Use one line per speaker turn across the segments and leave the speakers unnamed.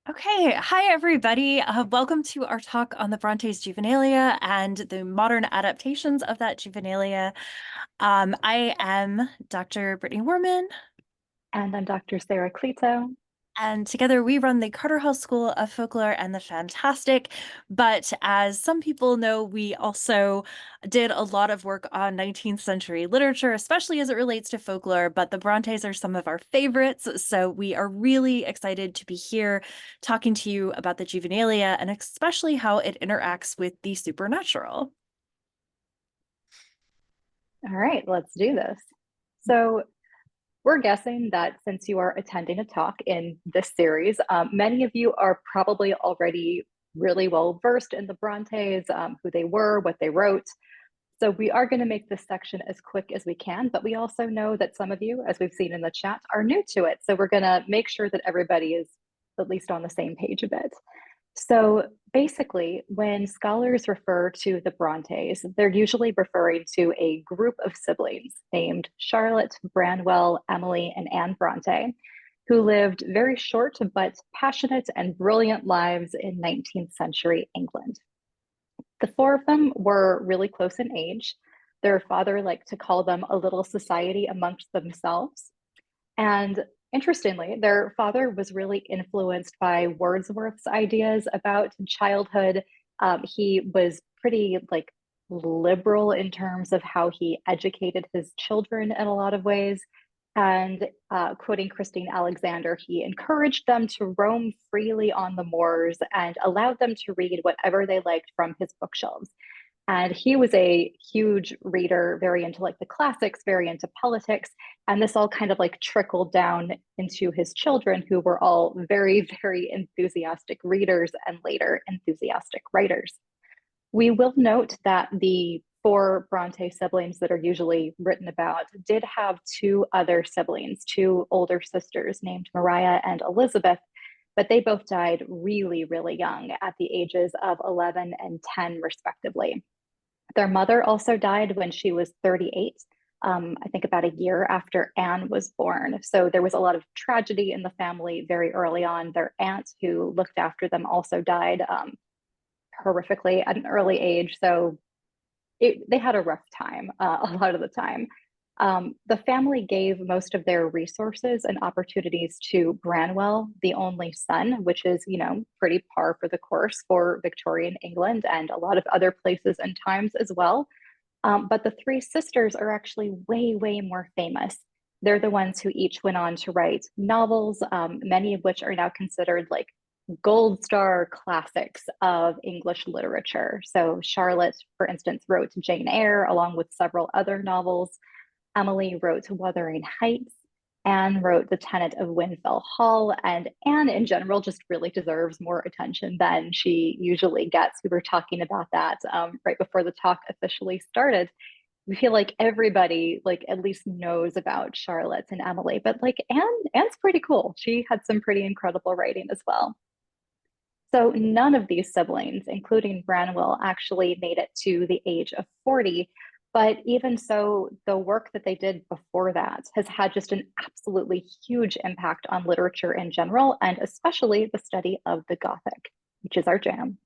Okay, hi everybody. Welcome to our talk on the Brontes Juvenilia and the modern adaptations of that Juvenilia. I am Dr. Brittany Warman,
And I'm Dr. Sara Cleto.
and together we run the Carter Hall School of Folklore and the Fantastic. But as some people know, we also did a lot of work on 19th century literature, especially as it relates to folklore. But the Brontes are some of our favorites. So we are really excited to be here talking to you about the Juvenilia and especially how it interacts with the supernatural.
All right, let's do this. So, we're guessing that since you are attending a talk in this series, many of you are probably already really well versed in the Brontes, who they were, what they wrote. So, we are going to make this section as quick as we can, but we also know that some of you, as we've seen in the chat, are new to it. So, we're going to make sure that everybody is at least on the same page a bit. So basically, when scholars refer to the Brontes, they're usually referring to a group of siblings named Charlotte, Branwell, Emily, and Anne Bronte, who lived very short but passionate and brilliant lives in 19th century England. The four of them were really close in age. Their father liked to call them a little society amongst themselves. And interestingly, their father was really influenced by Wordsworth's ideas about childhood. He was pretty liberal in terms of how he educated his children in a lot of ways. And quoting Christine Alexander, he encouraged them to roam freely on the moors and allowed them to read whatever they liked from his bookshelves. And he was a huge reader, very into the classics, very into politics. And this all kind of trickled down into his children, who were all very, very enthusiastic readers and later enthusiastic writers. We will note that the four Bronte siblings that are usually written about did have two other siblings, two older sisters named Maria and Elizabeth, but they both died really, really young at the ages of 11 and 10, respectively. Their mother also died when she was 38, I think about a year after Anne was born. So there was a lot of tragedy in the family very early on. Their aunt, who looked after them, also died horrifically at an early age. So they had a rough time a lot of the time. The family gave most of their resources and opportunities to Branwell, the only son, which is, pretty par for the course for Victorian England and a lot of other places and times as well. But the three sisters are actually way, way more famous. They're the ones who each went on to write novels, many of which are now considered gold star classics of English literature. So Charlotte, for instance, wrote Jane Eyre along with several other novels. Emily wrote Wuthering Heights. Anne wrote The Tenant of Windfell Hall, and Anne in general just really deserves more attention than she usually gets. We were talking about that right before the talk officially started. We feel like everybody at least knows about Charlotte and Emily, but Anne's pretty cool. She had some pretty incredible writing as well. So none of these siblings, including Branwell, actually made it to the age of 40. But even so, the work that they did before that has had just an absolutely huge impact on literature in general, and especially the study of the Gothic, which is our jam.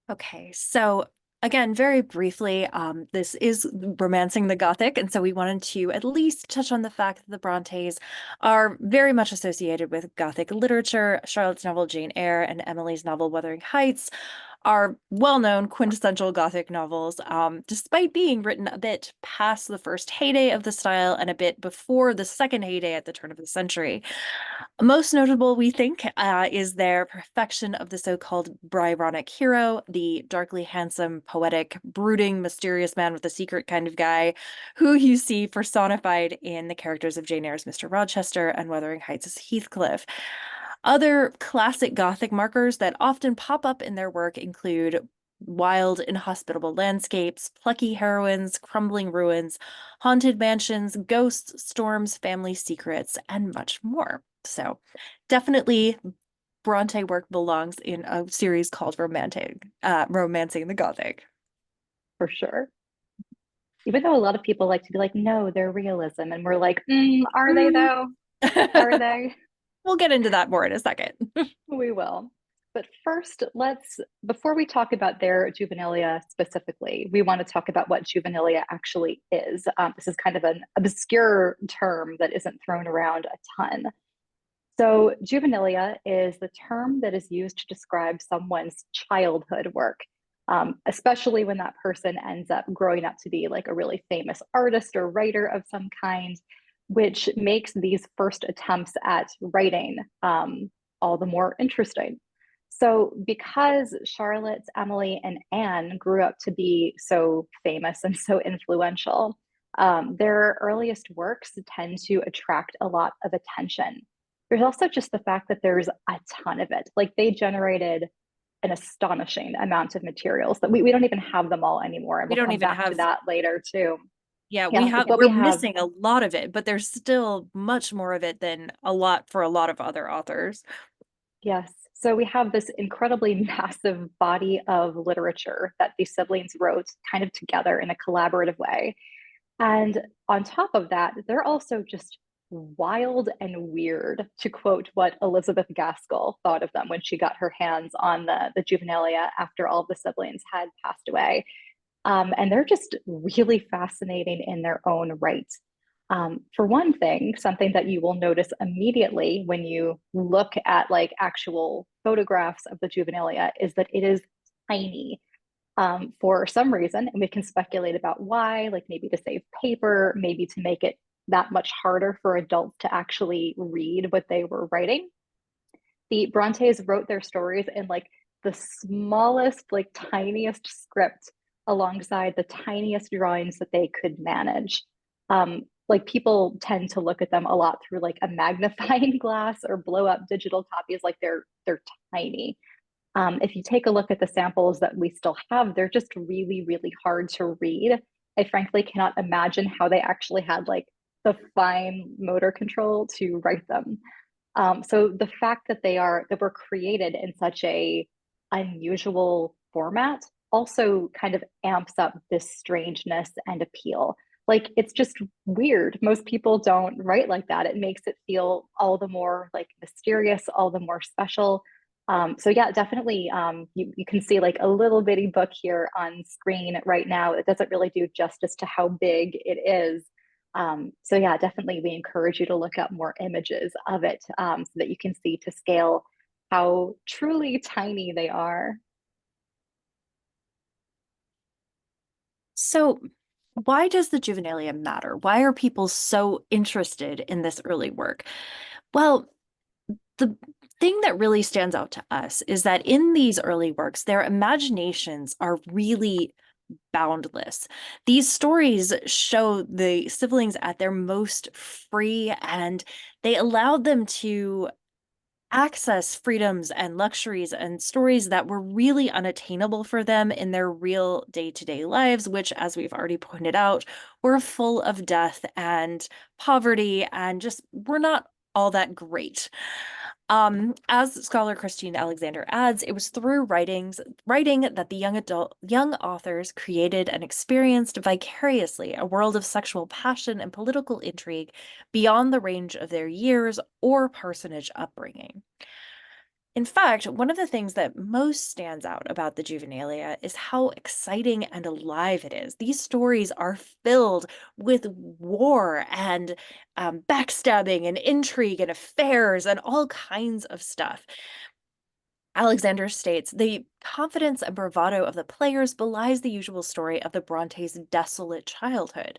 Okay, so again, very briefly, this is romancing the Gothic, and so we wanted to at least touch on the fact that the Brontes are very much associated with Gothic literature. Charlotte's novel Jane Eyre and Emily's novel Wuthering Heights are well-known quintessential Gothic novels, despite being written a bit past the first heyday of the style and a bit before the second heyday at the turn of the century. Most notable, we think, is their perfection of the so-called Byronic hero, the darkly handsome, poetic, brooding, mysterious man with a secret kind of guy, who you see personified in the characters of Jane Eyre's Mr. Rochester and Wuthering Heights' Heathcliff. Other classic Gothic markers that often pop up in their work include wild, inhospitable landscapes, plucky heroines, crumbling ruins, haunted mansions, ghosts, storms, family secrets, and much more. So definitely Bronte work belongs in a series called Romancing the Gothic.
For sure. Even though a lot of people like to be like, no, they're realism. And we're like, are they
Mm,
though? are they?
We'll get into that more in a second.
We will. But first, before we talk about their juvenilia specifically, we want to talk about what juvenilia actually is. This is kind of an obscure term that isn't thrown around a ton. So, juvenilia is the term that is used to describe someone's childhood work, especially when that person ends up growing up to be like a really famous artist or writer of some kind, which makes these first attempts at writing all the more interesting. So, because Charlotte, Emily, and Anne grew up to be so famous and so influential, their earliest works tend to attract a lot of attention. There's also just the fact that there's a ton of it. Like they generated an astonishing amount of materials that we don't even have them all anymore. And
We
we'll
don't
come
even
back to
have,
that later too.
yeah,
Yeah, but
we're
we have,
missing a lot of it, but there's still much more of it than a lot for a lot of other authors.
yes. So we have this incredibly massive body of literature that these siblings wrote kind of together in a collaborative way. And on top of that, they're also just wild and weird, to quote what Elizabeth Gaskell thought of them when she got her hands on the juvenilia after all of the siblings had passed away. And they're just really fascinating in their own right. For one thing, something that you will notice immediately when you look at like actual photographs of the juvenilia is that it is tiny for some reason, and we can speculate about why, like maybe to save paper, maybe to make it that much harder for adults to actually read what they were writing. The Brontes wrote their stories in like the smallest, like tiniest script alongside the tiniest drawings that they could manage. Like people tend to look at them a lot through like a magnifying glass or blow up digital copies, like they're tiny. If you take a look at the samples that we still have, they're just really, really hard to read. I frankly cannot imagine how they actually had like the fine motor control to write them. So the fact that that were created in such a unusual format also kind of amps up this strangeness and appeal. Like it's just weird. Most people don't write like that. It makes it feel all the more like mysterious, all the more special. So yeah, definitely you can see like a little bitty book here on screen right now. It doesn't really do justice to how big it is. So yeah, definitely we encourage you to look up more images of it so that you can see to scale how truly tiny they are.
So, why does the juvenilia matter? Why are people so interested in this early work? Well, the thing that really stands out to us is that in these early works, their imaginations are really boundless. These stories show the siblings at their most free, and they allowed them to access freedoms and luxuries and stories that were really unattainable for them in their real day-to-day lives, which, as we've already pointed out, were full of death and poverty and just were not all that great. As scholar Christine Alexander adds, it was through writing that the young authors created and experienced vicariously a world of sexual passion and political intrigue beyond the range of their years or parsonage upbringing. In fact, one of the things that most stands out about the Juvenilia is how exciting and alive it is. These stories are filled with war and backstabbing and intrigue and affairs and all kinds of stuff. Alexander states the confidence and bravado of the players belies the usual story of the Brontes' desolate childhood,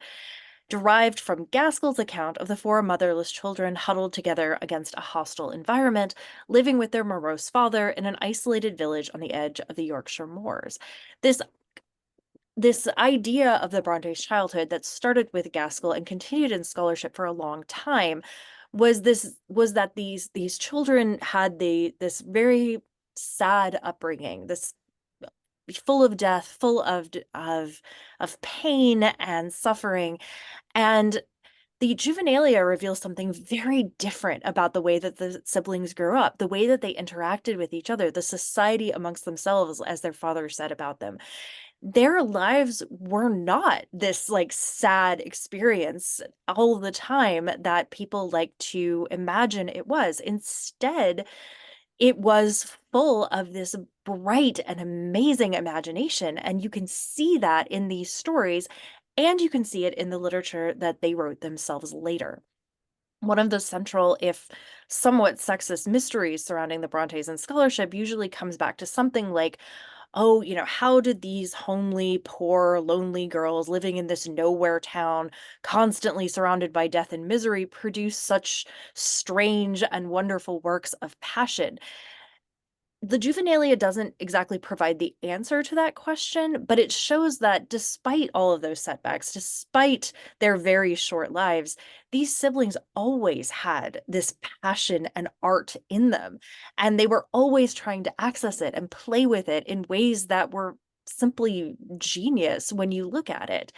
derived from Gaskell's account of the four motherless children huddled together against a hostile environment, living with their morose father in an isolated village on the edge of the Yorkshire moors. This this idea of the Bronte's childhood that started with Gaskell and continued in scholarship for a long time was that these children had this very sad upbringing, this full of death, full of pain and suffering, and the juvenilia reveals something very different about the way that the siblings grew up, the way that they interacted with each other, the society amongst themselves, as their father said about them. their lives were not this like sad experience all the time that people like to imagine it was. Instead, it was full of this bright and amazing imagination. And you can see that in these stories, and you can see it in the literature that they wrote themselves later. One of the central, if somewhat sexist mysteries surrounding the Brontes and scholarship usually comes back to something like, oh, how did these homely, poor, lonely girls living in this nowhere town, constantly surrounded by death and misery, produce such strange and wonderful works of passion? The Juvenilia doesn't exactly provide the answer to that question, but it shows that despite all of those setbacks, despite their very short lives, these siblings always had this passion and art in them. And they were always trying to access it and play with it in ways that were simply genius when you look at it.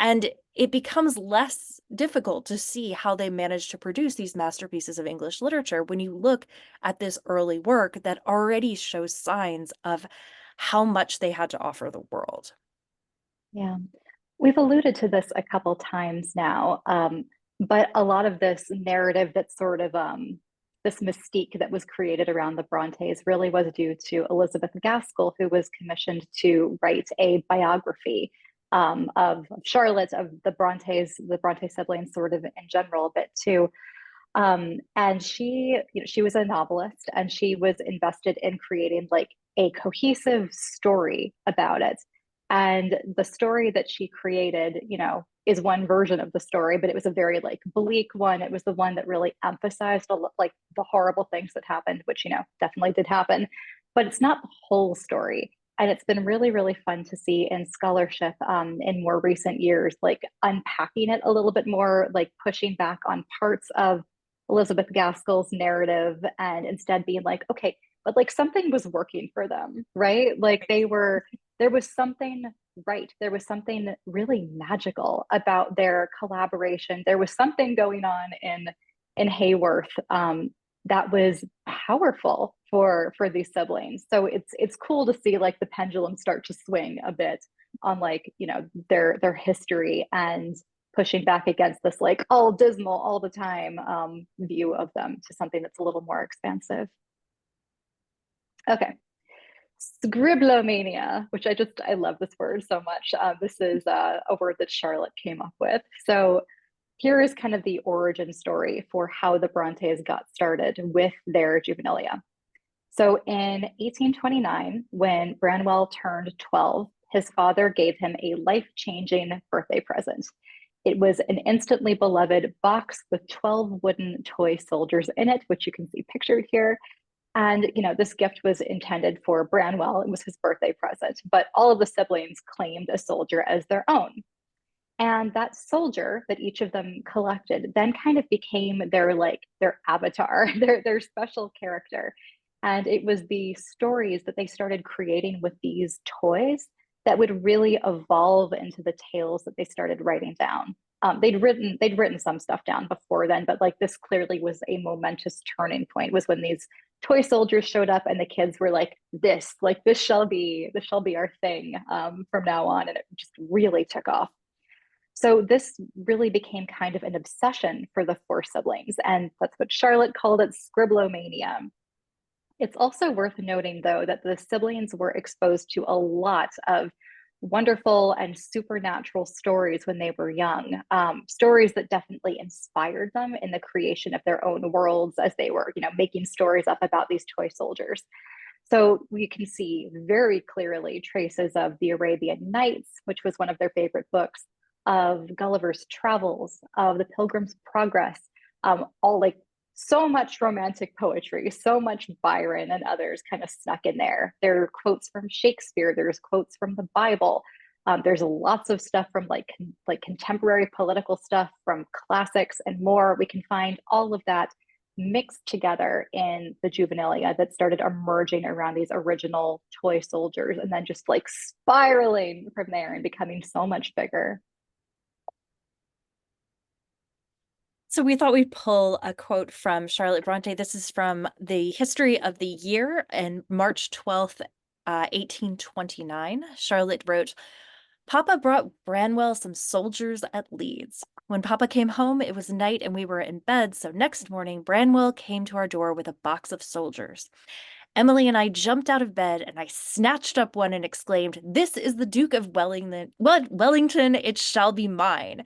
And it becomes less difficult to see how they managed to produce these masterpieces of English literature when you look at this early work that already shows signs of how much they had to offer the world.
Yeah. We've alluded to this a couple times now, but a lot of this narrative that sort of this mystique that was created around the Brontes really was due to Elizabeth Gaskell, who was commissioned to write a biography of Charlotte, of the Bronte siblings, sort of in general, a bit too. And she was a novelist, and she was invested in creating like a cohesive story about it. And the story that she created, is one version of the story, but it was a very like bleak one. It was the one that really emphasized like the horrible things that happened, which definitely did happen. But it's not the whole story. And it's been really, really fun to see in scholarship in more recent years, like unpacking it a little bit more, like pushing back on parts of Elizabeth Gaskell's narrative and instead being like, okay, but like something was working for them, right? Like there was something right. There was something really magical about their collaboration. There was something going on in Hayworth that was powerful for these siblings. So it's cool to see like the pendulum start to swing a bit on like their history and pushing back against this like all dismal all the time view of them to something that's a little more expansive. Okay. Scriblomania, which I love this word so much. This is a word that Charlotte came up with. So here is kind of the origin story for how the Brontes got started with their juvenilia. So in 1829, when Branwell turned 12, his father gave him a life-changing birthday present. It was an instantly beloved box with 12 wooden toy soldiers in it, which you can see pictured here. And, this gift was intended for Branwell. It was his birthday present, but all of the siblings claimed a soldier as their own. And that soldier that each of them collected then kind of became their avatar, their special character. And it was the stories that they started creating with these toys that would really evolve into the tales that they started writing down. They'd written some stuff down before then, but like this clearly was a momentous turning point. Was when these toy soldiers showed up and the kids were like, this shall be our thing from now on, and it just really took off. So this really became kind of an obsession for the four siblings, and that's what Charlotte called it, scriblomania. It's also worth noting, though, that the siblings were exposed to a lot of wonderful and supernatural stories when they were young, stories that definitely inspired them in the creation of their own worlds as they were, making stories up about these toy soldiers. So we can see very clearly traces of the Arabian Nights, which was one of their favorite books, of Gulliver's Travels, of the Pilgrim's Progress, all like so much romantic poetry, so much Byron and others kind of snuck in there. There are quotes from Shakespeare, there's quotes from the Bible. There's lots of stuff from like contemporary political stuff, from classics and more. We can find all of that mixed together in the juvenilia that started emerging around these original toy soldiers and then just like spiraling from there and becoming so much bigger.
So we thought we'd pull a quote from Charlotte Bronte. This is from the History of the Year and March 12th, 1829, Charlotte wrote, Papa brought Branwell some soldiers at Leeds. When Papa came home, it was night and we were in bed, so next morning Branwell came to our door with a box of soldiers. Emily and I jumped out of bed, and I snatched up one and exclaimed, This is the Duke of Wellington. What? Wellington, it shall be mine.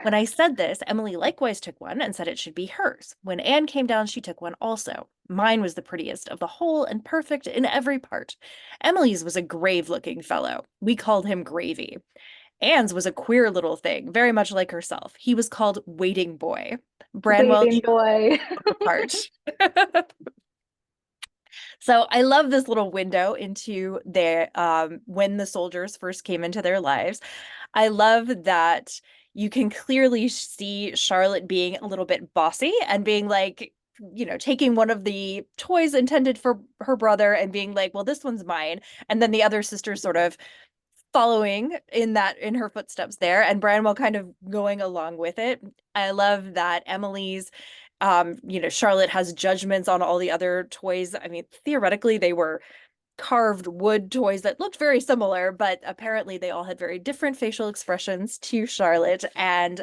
When I said this, Emily likewise took one and said it should be hers. When Anne came down, she took one also. Mine was the prettiest of the whole and perfect in every part. Emily's was a grave-looking fellow. We called him Gravy. Anne's was a queer little thing, very much like herself. He was called Waiting Boy. Branwell
Waiting
chose
boy.
the part. So I love this little window into their when the soldiers first came into their lives. I love that you can clearly see Charlotte being a little bit bossy and being like, taking one of the toys intended for her brother and being like, well, this one's mine. And then the other sister sort of following in her footsteps there, and Branwell kind of going along with it. I love that Emily's Charlotte has judgments on all the other toys. I mean, theoretically, they were carved wood toys that looked very similar, but apparently they all had very different facial expressions to Charlotte. And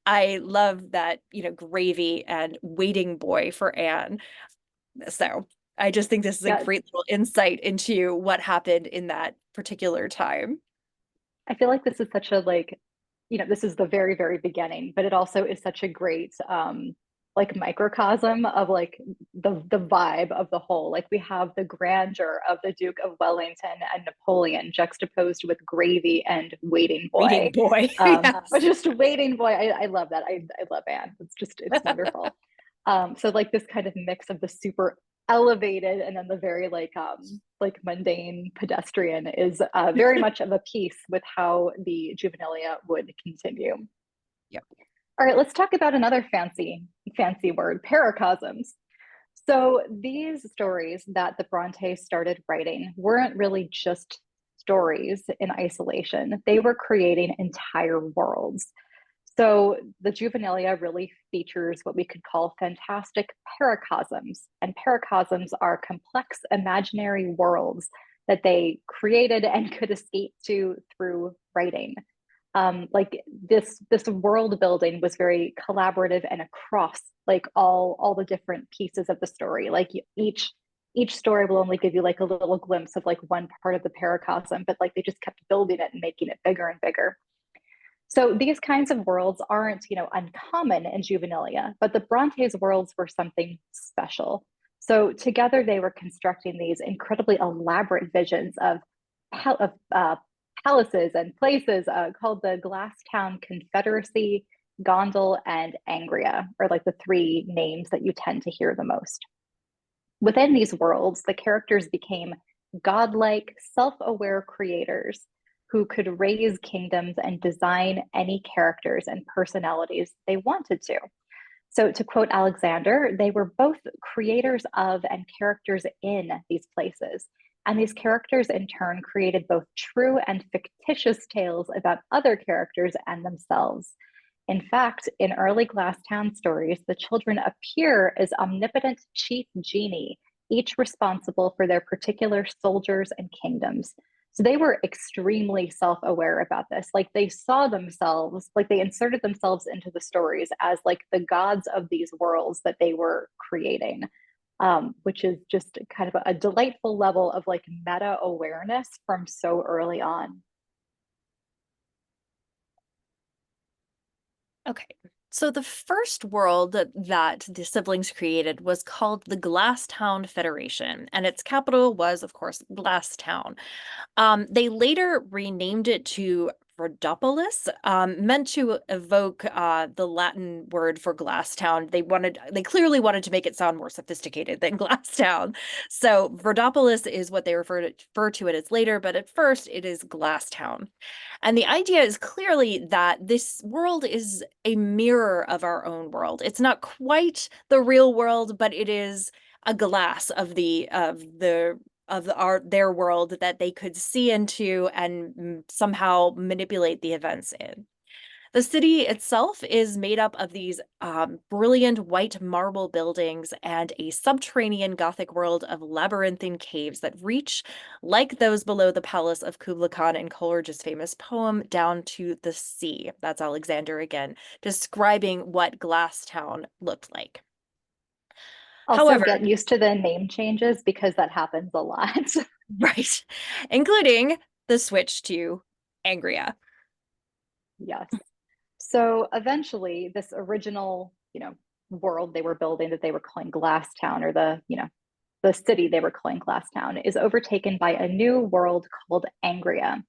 I love that, Gravy and Waiting Boy for Anne. So I just think this is a
Yes.
great little insight into what happened in that particular time.
I feel like this is such a this is the very, very beginning, but it also is such a great like microcosm of like the vibe of the whole. Like we have the grandeur of the Duke of Wellington and Napoleon juxtaposed with Gravy and Waiting
Waiting
Boy.
Boy.
But
Yes.
just Waiting Boy, I love that. I love Anne. It's wonderful. So like this kind of mix of the super elevated and then the very like mundane pedestrian is very much of a piece with how the juvenilia would continue.
Yep.
All right, let's talk about another fancy word, paracosms. So these stories that the Brontes started writing weren't really just stories in isolation. They were creating entire worlds. So the Juvenilia really features what we could call fantastic paracosms. And paracosms are complex imaginary worlds that they created and could escape to through writing. Like this world building was very collaborative and across like all the different pieces of the story. Like each story will only give you like a little glimpse of like one part of the paracosm, but like they just kept building it and making it bigger and bigger. So these kinds of worlds aren't, uncommon in juvenilia, but the Brontes worlds were something special. So together they were constructing these incredibly elaborate visions of, palaces and places called the Glasstown Confederacy, Gondel, and Angria, are like the three names that you tend to hear the most. Within these worlds, the characters became godlike, self aware creators who could raise kingdoms and design any characters and personalities they wanted to. So, to quote Alexander, they were both creators of and characters in these places. And these characters, in turn, created both true and fictitious tales about other characters and themselves. In fact, in early Glasstown stories, the children appear as omnipotent chief genii, each responsible for their particular soldiers and kingdoms. So they were extremely self aware about this. Like they saw themselves, like they inserted themselves into the stories as like the gods of these worlds that they were creating, which is just kind of a delightful level of like meta awareness from so early on.
Okay. So the first world that the siblings created was called the Glasstown Federation, and its capital was, of course, Glasstown. They later renamed it to Rhodopolis, meant to evoke the Latin word for Glasstown. They clearly wanted to make it sound more sophisticated than Glasstown. So Rhodopolis is what they refer to it as later, but at first it is Glasstown. And the idea is clearly that this world is a mirror of our own world. It's not quite the real world, but it is a glass of their world that they could see into and somehow manipulate the events in. The city itself is made up of these brilliant white marble buildings and a subterranean Gothic world of labyrinthine caves that reach, like those below the palace of Kubla Khan in Coleridge's famous poem, down to the sea. That's Alexander again, describing what Glasstown looked like.
Also,
However,
get used to the name changes because that happens a lot.
right, including the switch to Angria.
Yes. So eventually, this original, world they were building that they were calling Glasstown, or the city they were calling Glasstown, is overtaken by a new world called Angria,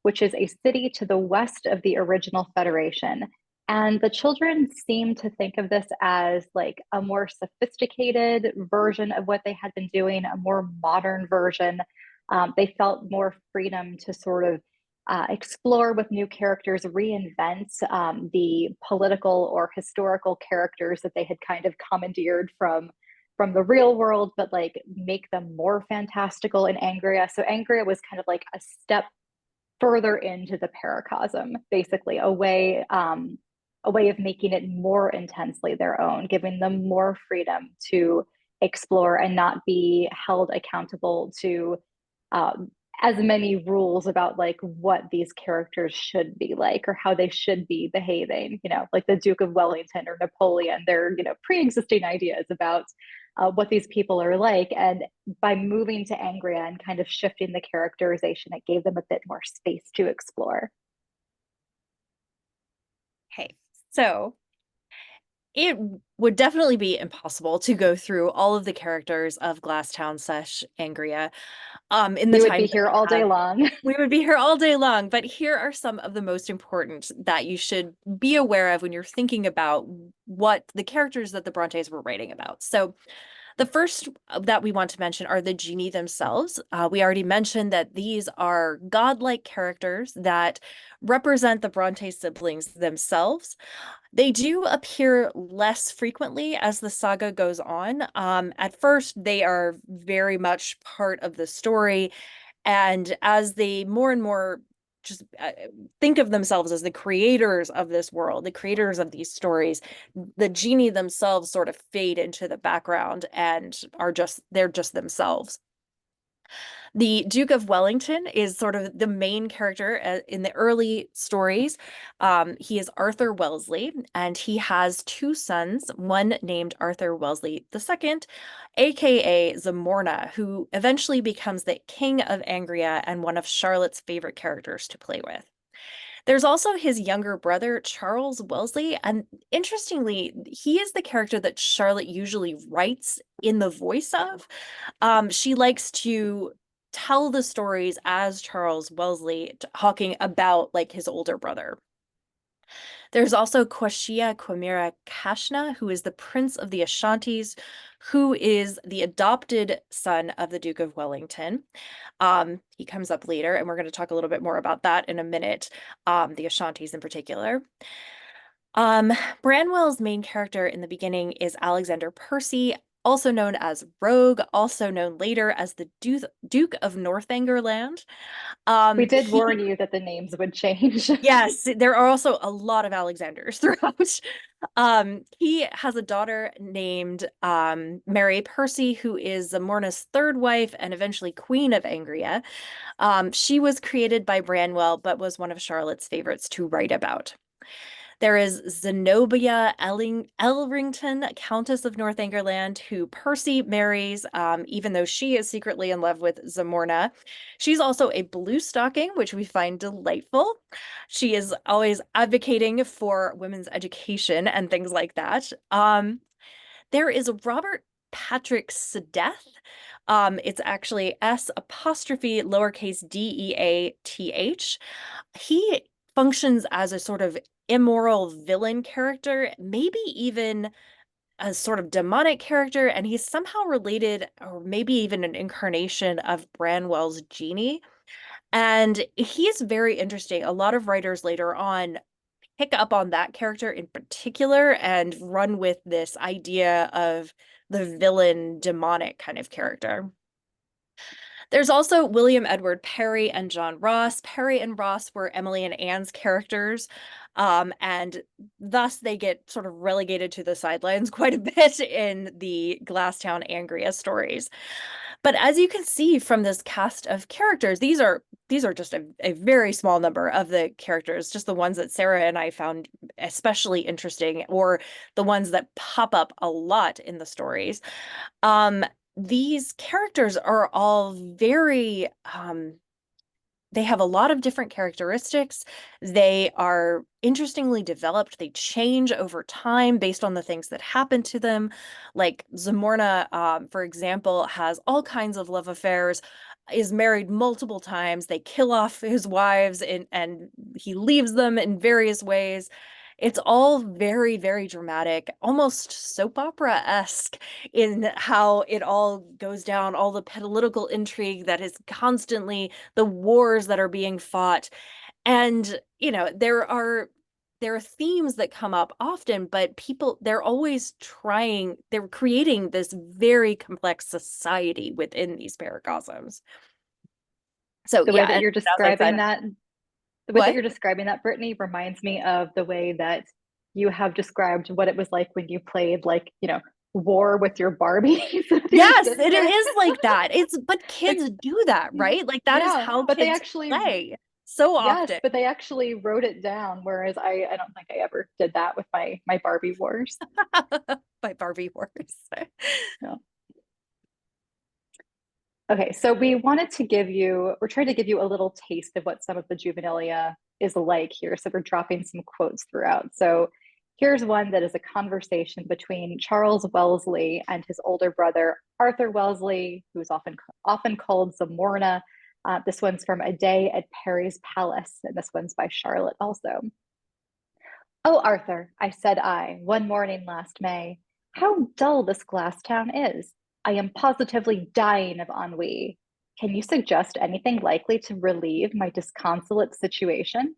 which is a city to the west of the original Federation. And the children seem to think of this as like a more sophisticated version of what they had been doing, a more modern version. They felt more freedom to sort of explore with new characters, reinvent the political or historical characters that they had kind of commandeered from the real world, but like make them more fantastical in Angria. So Angria was kind of like a step further into the paracosm, basically a way of making it more intensely their own, giving them more freedom to explore and not be held accountable to um, as many rules about like what these characters should be like or how they should be behaving, like the Duke of Wellington or Napoleon, their, pre-existing ideas about what these people are like. And by moving to Angria and kind of shifting the characterization, it gave them a bit more space to explore.
Okay, so it would definitely be impossible to go through all of the characters of Glasstown slash Angria in the
We would be
time that
here
we
all day
have.
long.
We would be here all day long, but here are some of the most important that you should be aware of when you're thinking about what the characters that the Brontes were writing about. So the first that we want to mention are the genie themselves. We already mentioned that these are godlike characters that represent the Bronte siblings themselves. They do appear less frequently as the saga goes on. At first, they are very much part of the story, and as they more and more just think of themselves as the creators of this world, the creators of these stories, the genie themselves sort of fade into the background and they're just themselves. The Duke of Wellington is sort of the main character in the early stories. He is Arthur Wellesley, and he has two sons, one named Arthur Wellesley II, aka Zamorna, who eventually becomes the King of Angria and one of Charlotte's favorite characters to play with. There's also his younger brother, Charles Wellesley, and interestingly, he is the character that Charlotte usually writes in the voice of. She likes to tell the stories as Charles Wellesley, talking about like his older brother. There's also Kwashia Kwamira Kashna, who is the Prince of the Ashantis, who is the adopted son of the Duke of Wellington. He comes up later, and we're going to talk a little bit more about that in a minute, the Ashantis in particular. Um, Branwell's main character in the beginning is Alexander Percy, also known as Rogue, also known later as the Duke of Northumberland.
We did warn
He
you that the names would change.
Yes, there are also a lot of Alexanders throughout. He has a daughter named Mary Percy, who is Zamorna's third wife and eventually Queen of Angria. She was created by Branwell, but was one of Charlotte's favorites to write about. There is Zenobia Elrington, Countess of Northumberland, who Percy marries, even though she is secretly in love with Zamorna. She's also a blue stocking, which we find delightful. She is always advocating for women's education and things like that. There is Robert Patrick Sedeth. It's actually S apostrophe lowercase Death. He functions as a sort of immoral villain character, maybe even a sort of demonic character, and he's somehow related, or maybe even an incarnation of Branwell's genie. And he's very interesting. A lot of writers later on pick up on that character in particular and run with this idea of the villain demonic kind of character. There's also William Edward Perry and John Ross. Perry and Ross were Emily and Anne's characters, and thus they get sort of relegated to the sidelines quite a bit in the Glasstown Angria stories. But as you can see from this cast of characters, these are just a very small number of the characters, just the ones that Sarah and I found especially interesting, or the ones that pop up a lot in the stories. Um, these characters are all very they have a lot of different characteristics. They are interestingly developed. They change over time based on the things that happen to them. Like Zamorna, for example, has all kinds of love affairs, is married multiple times. They kill off his wives and he leaves them in various ways. It's all very, very dramatic, almost soap opera-esque in how it all goes down, all the political intrigue that is constantly the wars that are being fought. And, there are themes that come up often, but they're always they're creating this very complex society within these paracosms. So
The way
yeah,
that
and
you're
as I
describing
said,
that, the way that
what?
you're describing that, Brittany, reminds me of the way that you have described what it was like when you played, like, war with your Barbies with your
Yes, it
sister.
is like that. But
Like,
kids do that, right? Like that is
yeah,
how
but they
kids
actually,
play so
yes,
often.
but they actually wrote it down, whereas I don't think I ever did that with my Barbie wars.
By Barbie Wars.
No. Okay, so we're trying to give you a little taste of what some of the juvenilia is like here. So we're dropping some quotes throughout. So here's one that is a conversation between Charles Wellesley and his older brother, Arthur Wellesley, who's often called Zamorna. This one's from A Day at Perry's Palace, and this one's by Charlotte also. Oh, Arthur, one morning last May, how dull this glass town is. I am positively dying of ennui. Can you suggest anything likely to relieve my disconsolate situation?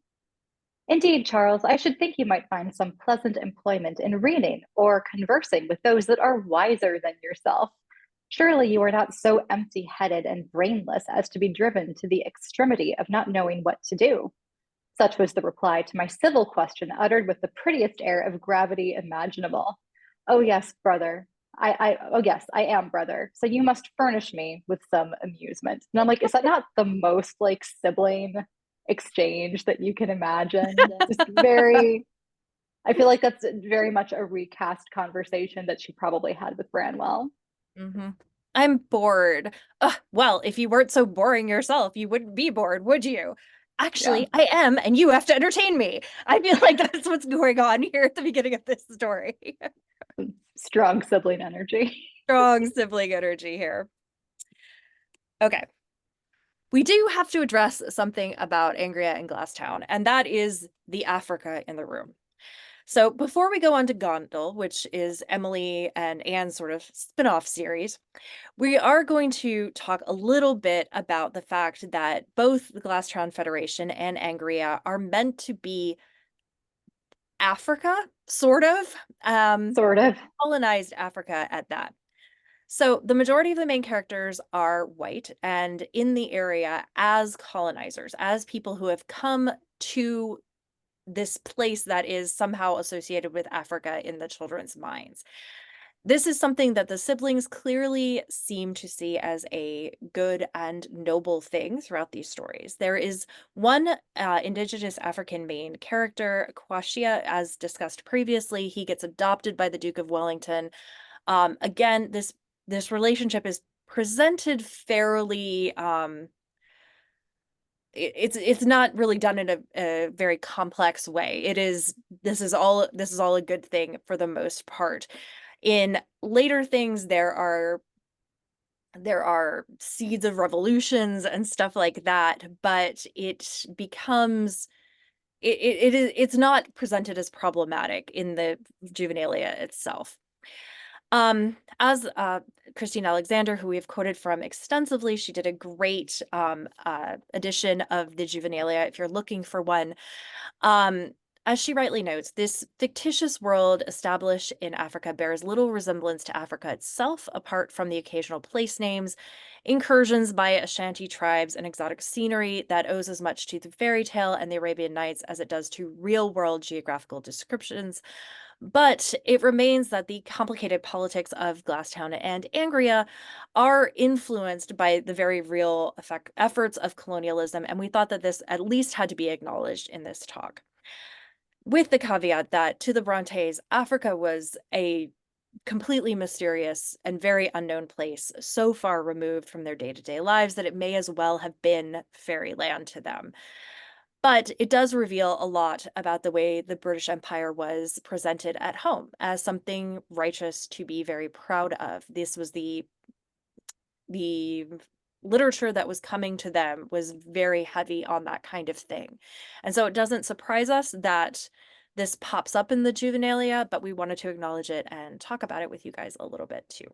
Indeed, Charles, I should think you might find some pleasant employment in reading or conversing with those that are wiser than yourself. Surely you are not so empty headed and brainless as to be driven to the extremity of not knowing what to do. Such was the reply to my civil question, uttered with the prettiest air of gravity imaginable. Oh yes, brother. Oh yes, I am brother. So you must furnish me with some amusement. And I'm like, is that not the most like sibling exchange that you can imagine? Just very, I feel like that's very much a recast conversation that she probably had with Branwell.
hmm I'm bored. Well, if you weren't so boring yourself, you wouldn't be bored, would you?
Yeah.
Actually, I am, and you have to entertain me. I feel like that's what's going on here at the beginning of this story.
Strong sibling energy.
Strong sibling energy here. Okay. We do have to address something about Angria and Glasstown, and that is the Africa in the room. So before we go on to Gondel, which is Emily and Anne's sort of spin-off series, we are going to talk a little bit about the fact that both the Glasstown Federation and Angria are meant to be Africa, sort of,
Sort of.
colonized Africa at that. So the majority of the main characters are white and in the area as colonizers, as people who have come to this place that is somehow associated with Africa in the children's minds. This is something that the siblings clearly seem to see as a good and noble thing throughout these stories. There is one Indigenous African main character, Kwashia, as discussed previously. He gets adopted by the Duke of Wellington. Again, this relationship is presented fairly it's not really done in a very complex way. This is all a good thing for the most part. In later things, there are seeds of revolutions and stuff like that, but it's not presented as problematic in the juvenilia itself. As Christine Alexander, who we've quoted from extensively, she did a great edition of the Juvenilia if you're looking for one. Um, As she rightly notes, this fictitious world established in Africa bears little resemblance to Africa itself, apart from the occasional place names, incursions by Ashanti tribes, and exotic scenery that owes as much to the fairy tale and the Arabian Nights as it does to real-world geographical descriptions. But it remains that the complicated politics of Glasstown and Angria are influenced by the very real efforts of colonialism, and we thought that this at least had to be acknowledged in this talk. With the caveat that to the Brontes, Africa was a completely mysterious and very unknown place, so far removed from their day-to-day lives that it may as well have been fairyland to them. But it does reveal a lot about the way the British Empire was presented at home as something righteous to be very proud of. This was the literature that was coming to them was very heavy on that kind of thing. And so it doesn't surprise us that this pops up in the Juvenilia, but we wanted to acknowledge it and talk about it with you guys a little bit too.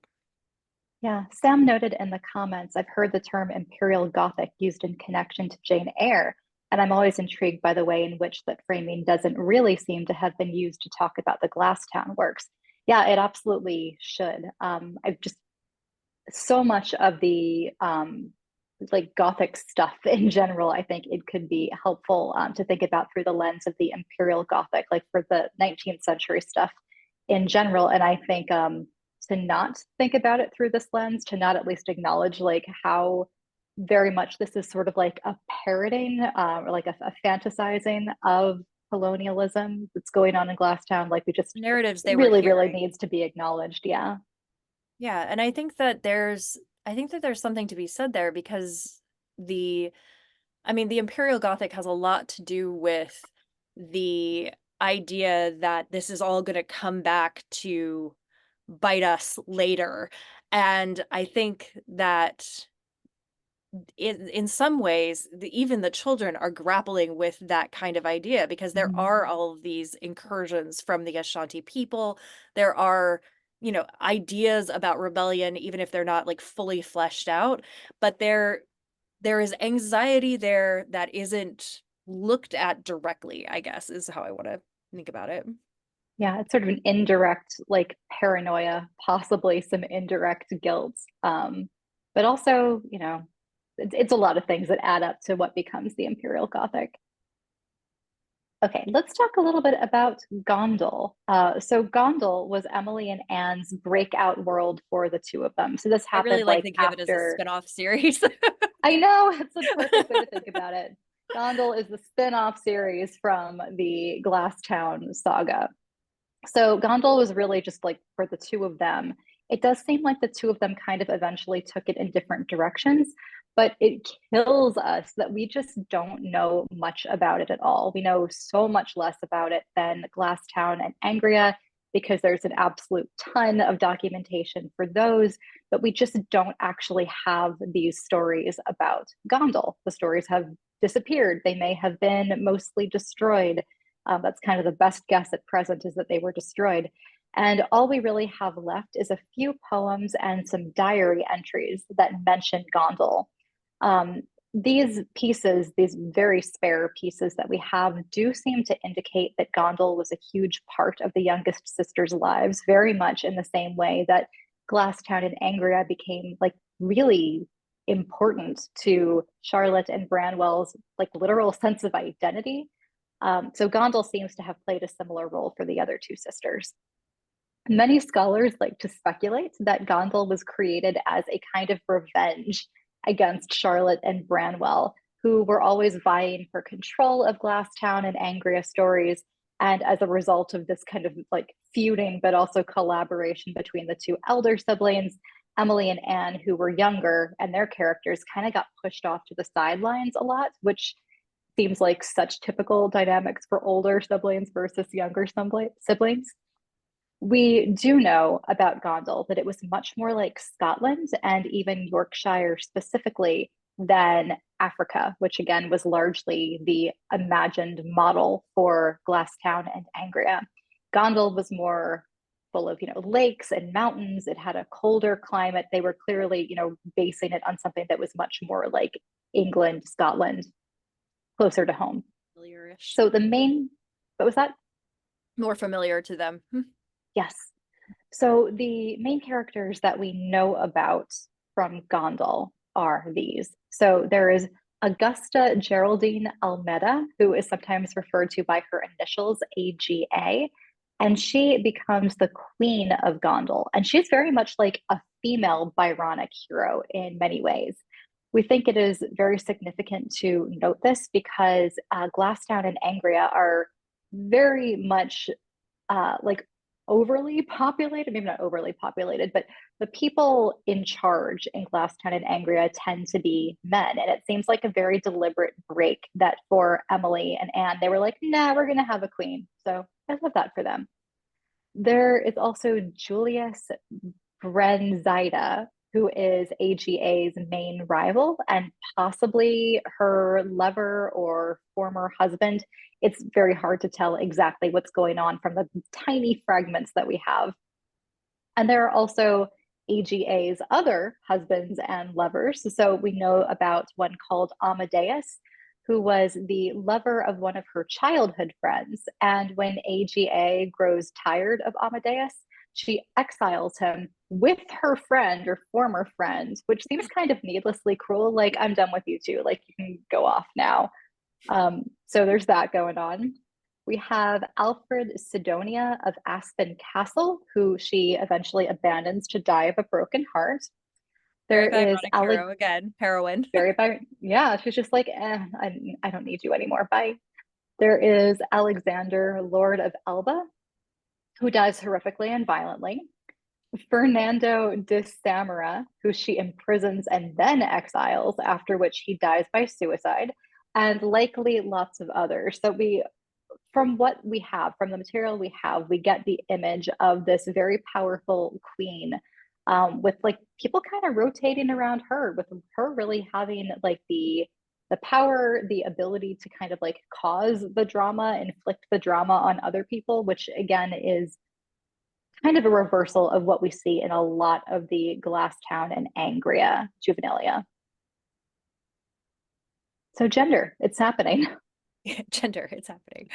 Yeah, Sam noted in the comments, I've heard the term Imperial Gothic used in connection to Jane Eyre, and I'm always intrigued by the way in which that framing doesn't really seem to have been used to talk about the Glasstown works. Yeah, it absolutely should. I've just so much of the like Gothic stuff in general, I think it could be helpful to think about through the lens of the Imperial Gothic, like for the 19th century stuff in general. And I think to not think about it through this lens, to not at least acknowledge like how very much this is sort of like a parroting or like a fantasizing of colonialism that's going on in Glasstown. Like we just
Narratives they were
really, really
hearing.
needs to be acknowledged. Yeah.
Yeah, and I think that there's something to be said there because the I mean, the Imperial Gothic has a lot to do with the idea that this is all going to come back to bite us later. And I think that in some ways, even the children are grappling with that kind of idea because there
Mhm.
are all of these incursions from the Ashanti people. There are, ideas about rebellion, even if they're not like fully fleshed out, but there is anxiety there that isn't looked at directly, I guess, is how I want to think about it.
Yeah, it's sort of an indirect, like paranoia, possibly some indirect guilt. But also, it's a lot of things that add up to what becomes the Imperial Gothic. Okay, let's talk a little bit about Gondel. So Gondel was Emily and Anne's breakout world for the two of them. So this
I really
happened
like
like
thinking of it as a
after,
spin-off series.
I know it's a perfect way to think about it. Gondel is the spin-off series from the Glasstown saga. So Gondel was really just like for the two of them. It does seem like the two of them kind of eventually took it in different directions, but it kills us that we just don't know much about it at all. We know so much less about it than Glasstown and Angria because there's an absolute ton of documentation for those, but we just don't actually have these stories about Gondel. The stories have disappeared. They may have been mostly destroyed. That's kind of the best guess at present is that they were destroyed. And all we really have left is a few poems and some diary entries that mention Gondel. Um, these pieces, these very spare pieces that we have, do seem to indicate that Gondel was a huge part of the youngest sister's lives, very much in the same way that Glasstown and Angria became like really important to Charlotte and Branwell's like literal sense of identity. So Gondel seems to have played a similar role for the other two sisters. Many scholars like to speculate that Gondel was created as a kind of revenge against Charlotte and Branwell, who were always vying for control of Glasstown and Angria stories. And as a result of this kind of like feuding, but also collaboration between the two elder siblings, Emily and Anne, who were younger, and their characters kind of got pushed off to the sidelines a lot, which seems like such typical dynamics for older siblings versus younger siblings. We do know about Gondel that it was much more like Scotland and even Yorkshire specifically than Africa, which again was largely the imagined model for Glasstown and Angria. Gondel was more full of, lakes and mountains. It had a colder climate. They were clearly, basing it on something that was much more like England, Scotland, closer to home.
Familiar-ish.
So the main But was that?
More familiar to them.
Yes. So the main characters that we know about from Gondal are these. So there is Augusta Geraldine Almeda, who is sometimes referred to by her initials AGA, and she becomes the queen of Gondal. And she's very much like a female Byronic hero in many ways. We think it is very significant to note this because Glasstown and Angria are very much like overly populated, maybe not overly populated, but the people in charge in Glasstown and Angria tend to be men. And it seems like a very deliberate break that for Emily and Anne, they were like, nah, we're going to have a queen. So I love that for them. There is also Julius Brenzida, who is AGA's main rival and possibly her lover or former husband. It's very hard to tell exactly what's going on from the tiny fragments that we have. And there are also AGA's other husbands and lovers. So we know about one called Amadeus, who was the lover of one of her childhood friends. And when AGA grows tired of Amadeus, she exiles him with her friend or former friend, which seems kind of needlessly cruel. Like, I'm done with you two. Like, you can go off now. So there's that going on. We have Alfred Sidonia of Aspen Castle, who she eventually abandons to die of a broken heart.
Very
There is
Byronic
Alec,
hero again, heroine.
very by, yeah, she's just like, I don't need you anymore. Bye. There is Alexander, Lord of Elba, who dies horrifically and violently. Fernando de Samara, who she imprisons and then exiles, after which he dies by suicide, and likely lots of others. So from what we have, from the material we have, we get the image of this very powerful queen, with like people kind of rotating around her, with her really having like the power, the ability to kind of like cause the drama, inflict the drama on other people, which again is kind of a reversal of what we see in a lot of the Glasstown and Angria juvenilia. So gender, it's happening.
Gender, it's happening.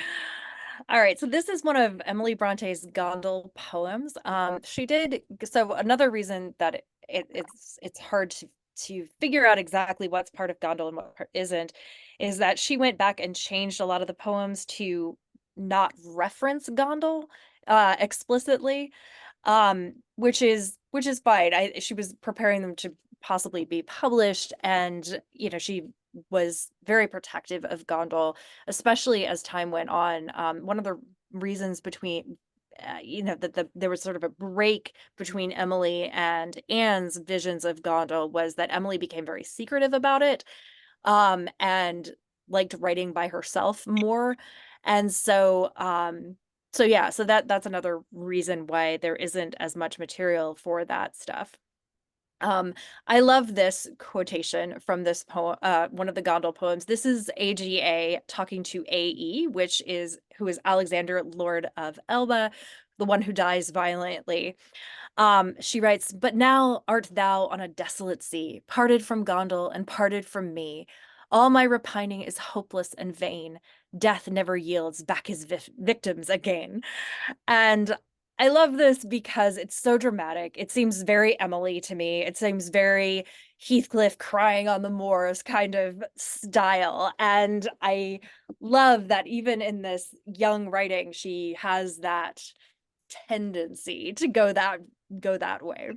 All right, so this is one of Emily Bronte's Gondal poems. She did so another reason that it's hard to figure out exactly what's part of Gondal and what part isn't is that she went back and changed a lot of the poems to not reference Gondal explicitly, which is fine. She was preparing them to possibly be published, and she was very protective of Gondal, especially as time went on. One of the reasons between that there was sort of a break between Emily and Anne's visions of Gondal was that Emily became very secretive about it, and liked writing by herself more. And so yeah, so that's another reason why there isn't as much material for that stuff. I love this quotation from this poem, one of the Gondal poems. This is AGA talking to AE, who is Alexander, Lord of Elba, the one who dies violently. She writes, "But now art thou on a desolate sea, parted from Gondal and parted from me. All my repining is hopeless and vain. Death never yields back his victims again." And I love this because it's so dramatic. It seems very Emily to me. It seems very Heathcliff crying on the moors kind of style. And I love that even in this young writing, she has that tendency to go that way.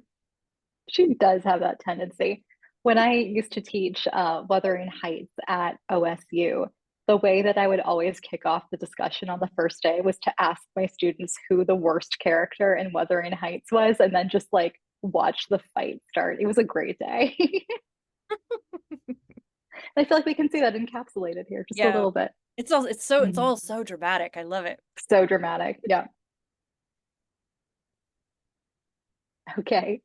She does have that tendency. When I used to teach Wuthering Heights at OSU, the way that I would always kick off the discussion on the first day was to ask my students who the worst character in Wuthering Heights was, and then just like watch the fight start. It was a great day. I feel like we can see that encapsulated here just a
Yeah.
little bit.
It's all so dramatic. I love it.
So dramatic. Yeah. Okay.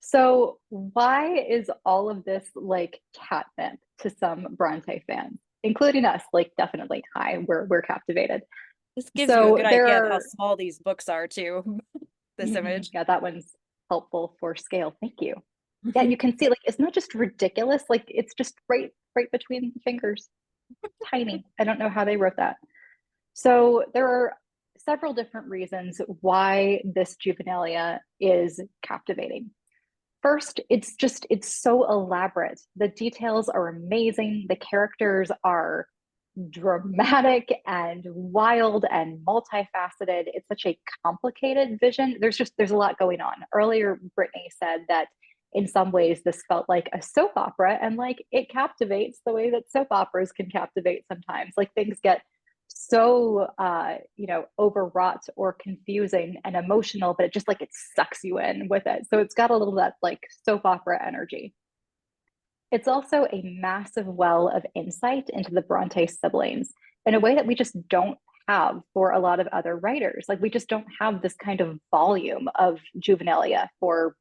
So why is all of this like catnip to some Bronte fans, including us? Like definitely, hi, we're captivated.
This gives you a
So
good
there
idea of how
are,
small these books are too. This image.
yeah, that one's helpful for scale. Thank you. Yeah, you can see like it's not just ridiculous, like it's just right between the fingers. Tiny. I don't know how they wrote that. So there are several different reasons why this juvenilia is captivating. First, it's so elaborate. The details are amazing. The characters are dramatic and wild and multifaceted. It's such a complicated vision. There's a lot going on. Earlier, Brittany said that in some ways this felt like a soap opera, and like it captivates the way that soap operas can captivate sometimes. Like things get so overwrought or confusing and emotional, but it just like it sucks you in with it. So it's got a little of that like soap opera energy. It's also a massive well of insight into the Bronte siblings in a way that we just don't have for a lot of other writers. Like we just don't have this kind of volume of juvenilia for,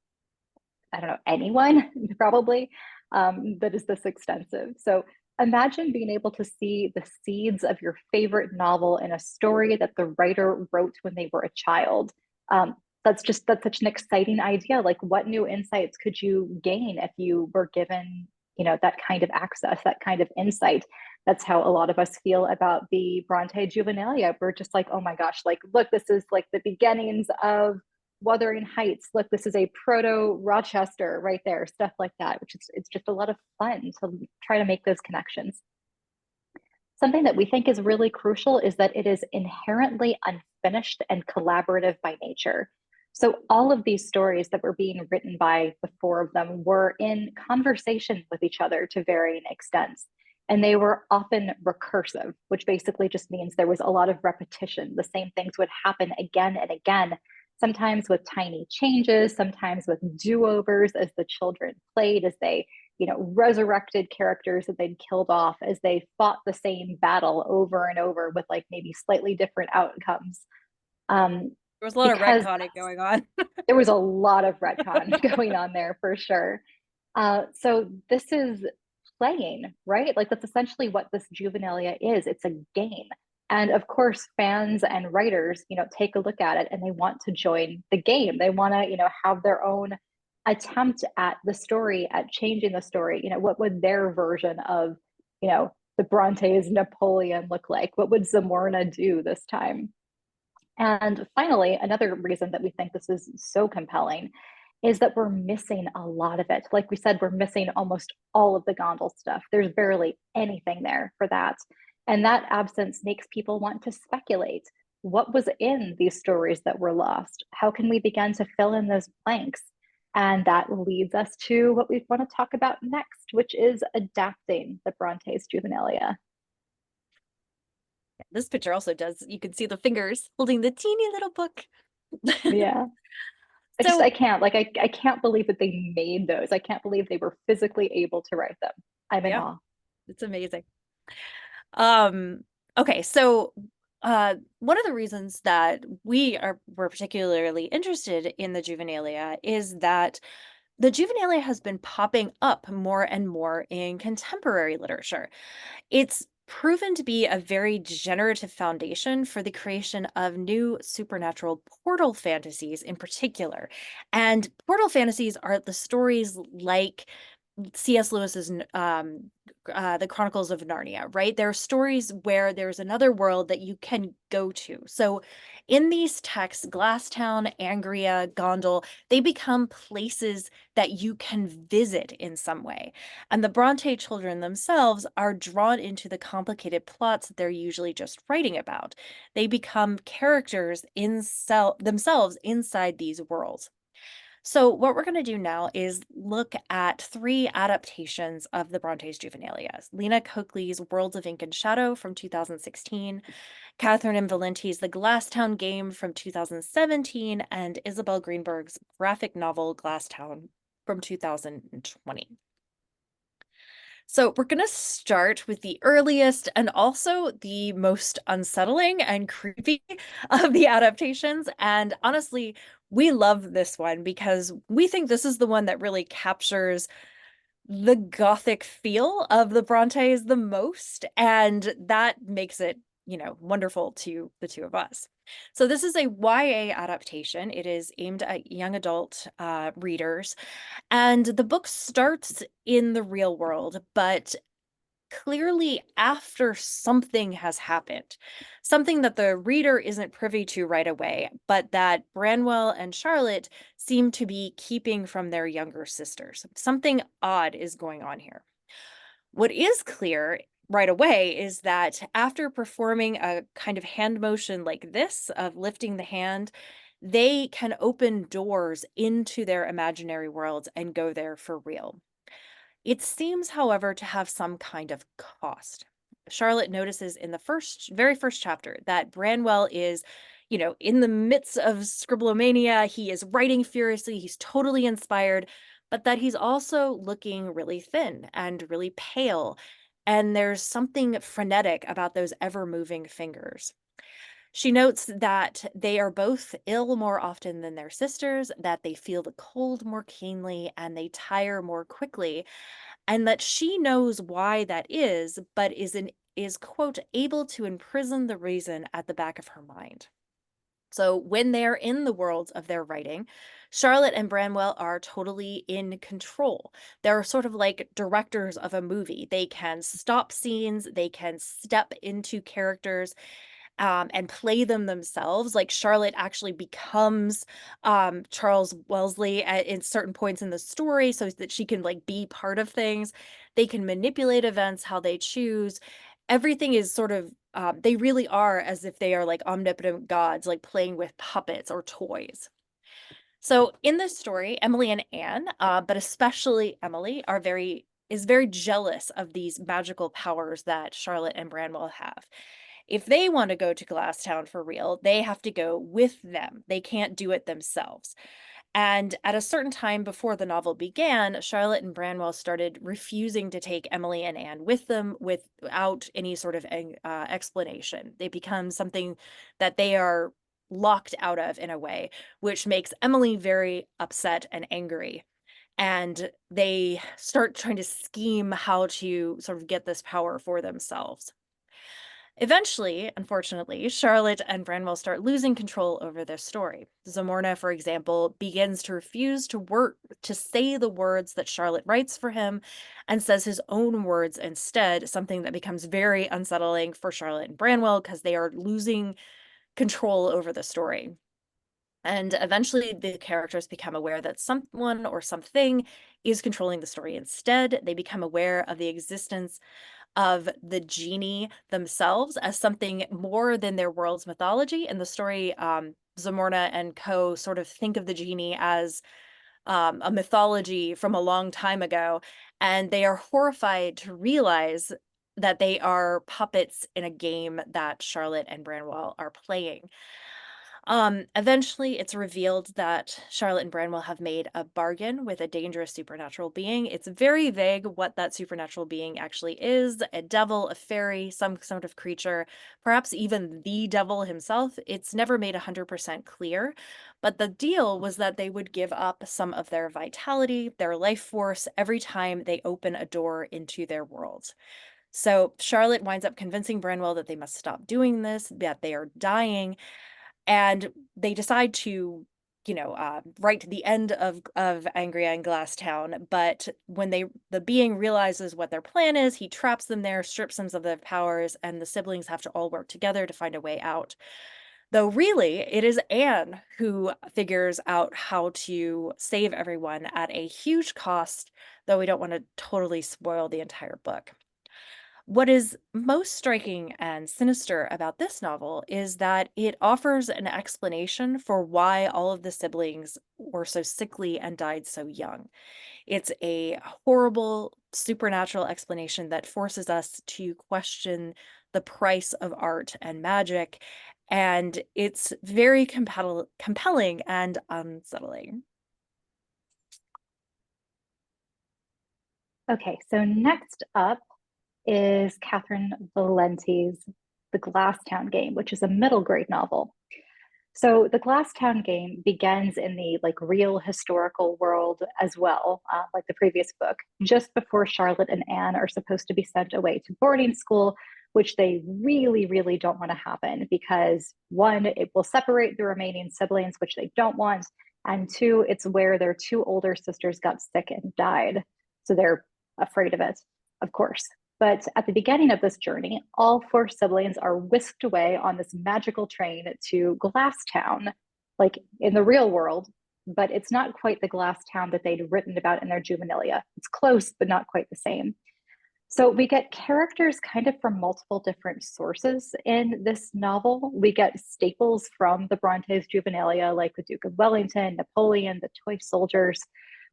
I don't know, anyone probably that is this extensive. So imagine being able to see the seeds of your favorite novel in a story that the writer wrote when they were a child. That's such an exciting idea. Like what new insights could you gain if you were given, that kind of access, that kind of insight? That's how a lot of us feel about the Bronte Juvenilia. We're just like, oh my gosh, like look, this is like the beginnings of Wuthering Heights. Look, this is a proto Rochester right there, stuff like that, which is it's just a lot of fun to try to make those connections. Something that we think is really crucial is that it is inherently unfinished and collaborative by nature. So all of these stories that were being written by the four of them were in conversation with each other to varying extents. And they were often recursive, which basically just means there was a lot of repetition. The same things would happen again and again, sometimes with tiny changes, sometimes with do-overs as the children played, as they resurrected characters that they'd killed off, as they fought the same battle over and over with like maybe slightly different outcomes.
There was a lot of
Because
retconning going on.
there was a lot of retcon going on there for sure. So this is playing, right? Like that's essentially what this juvenilia is. It's a game. And of course, fans and writers, take a look at it and they want to join the game. They want to, have their own attempt at the story, at changing the story. What would their version of, the Brontes Napoleon look like? What would Zamorna do this time? And finally, another reason that we think this is so compelling is that we're missing a lot of it. Like we said, we're missing almost all of the Gondel stuff. There's barely anything there for that. And that absence makes people want to speculate. What was in these stories that were lost? How can we begin to fill in those blanks? And that leads us to what we want to talk about next, which is adapting the Brontes Juvenilia.
This picture also does, you can see the fingers holding the teeny little book.
Yeah.
So
I can't like I can't believe that they made those. I can't believe they were physically able to write them. I'm in
yeah,
awe.
it's amazing. Um, okay, so one of the reasons that we're particularly interested in the juvenilia is that the juvenilia has been popping up more and more in contemporary literature. It's proven to be a very generative foundation for the creation of new supernatural portal fantasies in particular. And portal fantasies are the stories like C.S. Lewis's The Chronicles of Narnia, right? There are stories where there's another world that you can go to. So in these texts, Glasstown, Angria, Gondel, they become places that you can visit in some way. And the Bronte children themselves are drawn into the complicated plots that they're usually just writing about. They become characters themselves inside these worlds. So what we're going to do now is look at three adaptations of the Brontes Juvenilia. Lena Coakley's Worlds of Ink and Shadow from 2016, Catherine M. Valenti's The Glasstown Game from 2017, and Isabel Greenberg's graphic novel Glasstown from 2020. So we're going to start with the earliest and also the most unsettling and creepy of the adaptations. And honestly, we love this one because we think this is the one that really captures the gothic feel of the Brontes the most, and that makes it, wonderful to the two of us. So this is a YA adaptation. It is aimed at young adult readers, and the book starts in the real world, but clearly after something has happened, something that the reader isn't privy to right away, but that Branwell and Charlotte seem to be keeping from their younger sisters. Something odd is going on here. What is clear right away is that after performing a kind of hand motion like this of lifting the hand, they can open doors into their imaginary worlds and go there for real. It seems, however, to have some kind of cost. Charlotte notices in the very first chapter that Branwell is, in the midst of scribblomania. He is writing furiously. He's totally inspired, but that he's also looking really thin and really pale. And there's something frenetic about those ever moving fingers. She notes that they are both ill more often than their sisters, that they feel the cold more keenly, and they tire more quickly, and that she knows why that is, but is quote able to imprison the reason at the back of her mind. So when they're in the worlds of their writing, Charlotte and Branwell are totally in control. They're sort of like directors of a movie. They can stop scenes, they can step into characters, and play them themselves. Like Charlotte actually becomes Charles Wellesley in certain points in the story so that she can like be part of things. They can manipulate events how they choose. Everything is sort of they really are as if they are like omnipotent gods, like playing with puppets or toys. So in this story, Emily and Anne, but especially Emily, is very jealous of these magical powers that Charlotte and Branwell have. If they want to go to Glasstown for real, they have to go with them. They can't do it themselves. And at a certain time before the novel began, Charlotte and Branwell started refusing to take Emily and Anne with them without any sort of explanation. They become something that they are locked out of in a way, which makes Emily very upset and angry. And they start trying to scheme how to sort of get this power for themselves. Eventually, unfortunately, Charlotte and Branwell start losing control over their story. Zamorna, for example, begins to refuse to say the words that Charlotte writes for him and says his own words instead, something that becomes very unsettling for Charlotte and Branwell because they are losing control over the story. And eventually, the characters become aware that someone or something is controlling the story instead. They become aware of the existence of the genie themselves as something more than their world's mythology. In the story, Zamorna and co sort of think of the genie as a mythology from a long time ago, and they are horrified to realize that they are puppets in a game that Charlotte and Branwell are playing. Eventually, it's revealed that Charlotte and Branwell have made a bargain with a dangerous supernatural being. It's very vague what that supernatural being actually is, a devil, a fairy, some sort of creature, perhaps even the devil himself. It's never made 100% clear, but the deal was that they would give up some of their vitality, their life force, every time they open a door into their world. So Charlotte winds up convincing Branwell that they must stop doing this, that they are dying, and they decide to write the end of Angria and Glasstown. But when the being realizes what their plan is, he traps them there, strips them of their powers, and the siblings have to all work together to find a way out. Though really, it is Anne who figures out how to save everyone at a huge cost, though we don't want to totally spoil the entire book. What is most striking and sinister about this novel is that it offers an explanation for why all of the siblings were so sickly and died so young. It's a horrible supernatural explanation that forces us to question the price of art and magic, and it's very compelling and unsettling.
Okay, so next up is Catherine Valenti's The Glasstown Game, which is a middle grade novel. So the Glasstown Game begins in the like real historical world as well, like the previous book, just before Charlotte and Anne are supposed to be sent away to boarding school, which they really, really don't want to happen because one, it will separate the remaining siblings, which they don't want, and two, it's where their two older sisters got sick and died. So they're afraid of it, of course. But at the beginning of this journey, all four siblings are whisked away on this magical train to Glass Town, like in the real world, but it's not quite the Glass Town that they'd written about in their juvenilia. It's close, but not quite the same. So we get characters kind of from multiple different sources in this novel. We get staples from the Brontes juvenilia, like the Duke of Wellington, Napoleon, the toy soldiers.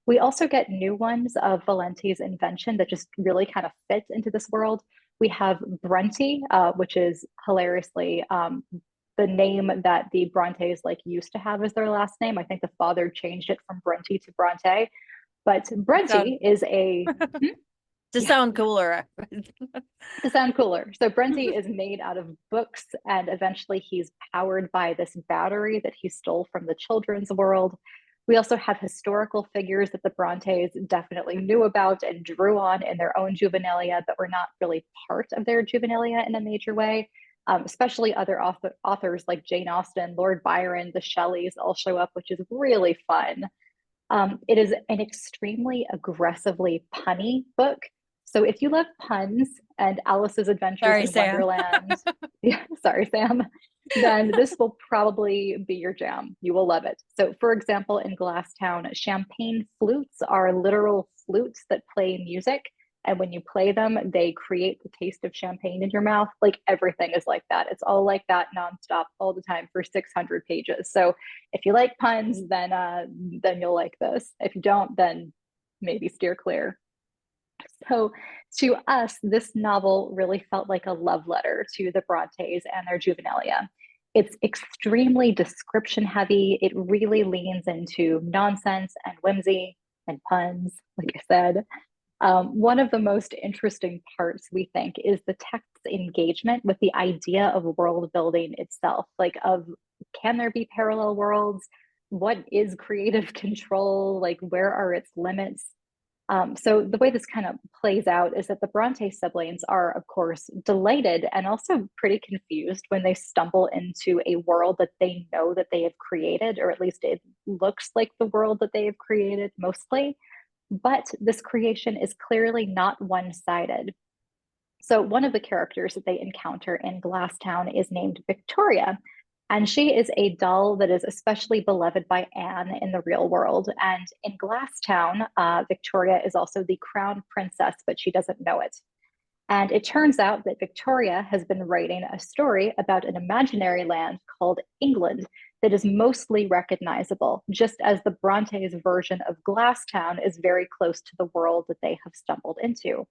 We also get new ones of Valenti's invention that just really kind of fit into this world. We have Bronte, which is hilariously the name that the Brontes like used to have as their last name. I think the father changed it from Bronte to Bronte, but
Sound
Bronte is a
to
yeah,
sound cooler.
to sound cooler. So Bronte is made out of books, and eventually he's powered by this battery that he stole from the children's world. We also have historical figures that the Brontes definitely knew about and drew on in their own juvenilia, but were not really part of their juvenilia in a major way. Especially other authors like Jane Austen, Lord Byron, the Shelleys all show up, which is really fun. It is an extremely aggressively punny book. So if you love puns and Alice's Adventures
Sorry,
in
Sam.
Wonderland, yeah, sorry, Sam, then this will probably be your jam. You will love it. So, for example, in Glasstown, champagne flutes are literal flutes that play music. And when you play them, they create the taste of champagne in your mouth. Like everything is like that. It's all like that nonstop all the time for 600 pages. So if you like puns, then you'll like this. If you don't, then maybe steer clear. So to us, this novel really felt like a love letter to the Brontes and their juvenilia. It's extremely description heavy. It really leans into nonsense and whimsy and puns, like I said. One of the most interesting parts, we think, is the text's engagement with the idea of world building itself. Like, of can there be parallel worlds? What is creative control? Like, where are its limits? So the way this kind of plays out is that the Bronte siblings are, of course, delighted and also pretty confused when they stumble into a world that they know that they have created, or at least it looks like the world that they have created mostly. But this creation is clearly not one-sided. So one of the characters that they encounter in Glasstown is named Victoria, and she is a doll that is especially beloved by Anne in the real world. And in Glasstown, Victoria is also the crown princess, but she doesn't know it. And it turns out that Victoria has been writing a story about an imaginary land called England that is mostly recognizable, just as the Brontes' version of Glasstown is very close to the world that they have stumbled into.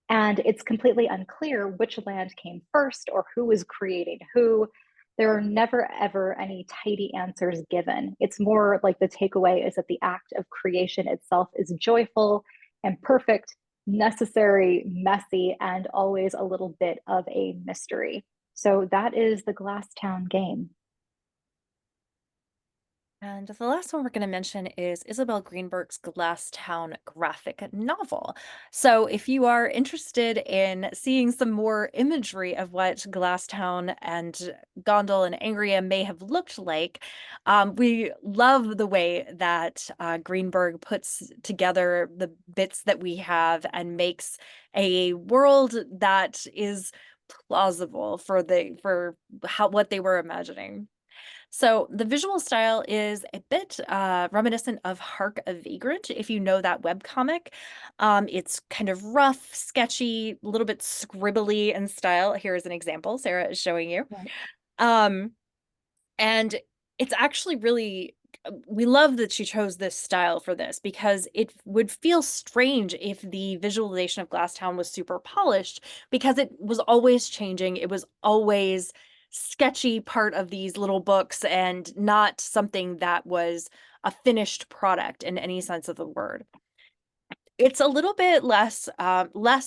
And it's completely unclear which land came first or who is creating who. There are never ever any tidy answers given. It's more like the takeaway is that the act of creation itself is joyful and perfect, necessary, messy, and always a little bit of a mystery. So that is the Glasstown game.
And the last one we're going to mention is Isabel Greenberg's Glasstown graphic novel. So, if you are interested in seeing some more imagery of what Glasstown and Gondel and Angria may have looked like, we love the way that Greenberg puts together the bits that we have and makes a world that is plausible for what they were imagining. So the visual style is a bit reminiscent of Hark a Vagrant, if you know that webcomic. It's kind of rough, sketchy, a little bit scribbly in style. Here is an example Sarah is showing you.
Right.
Um, and it's actually really, we love that she chose this style for this because it would feel strange if the visualization of Glasstown was super polished because it was always changing. It was always sketchy part of these little books and not something that was a finished product in any sense of the word. It's a little bit less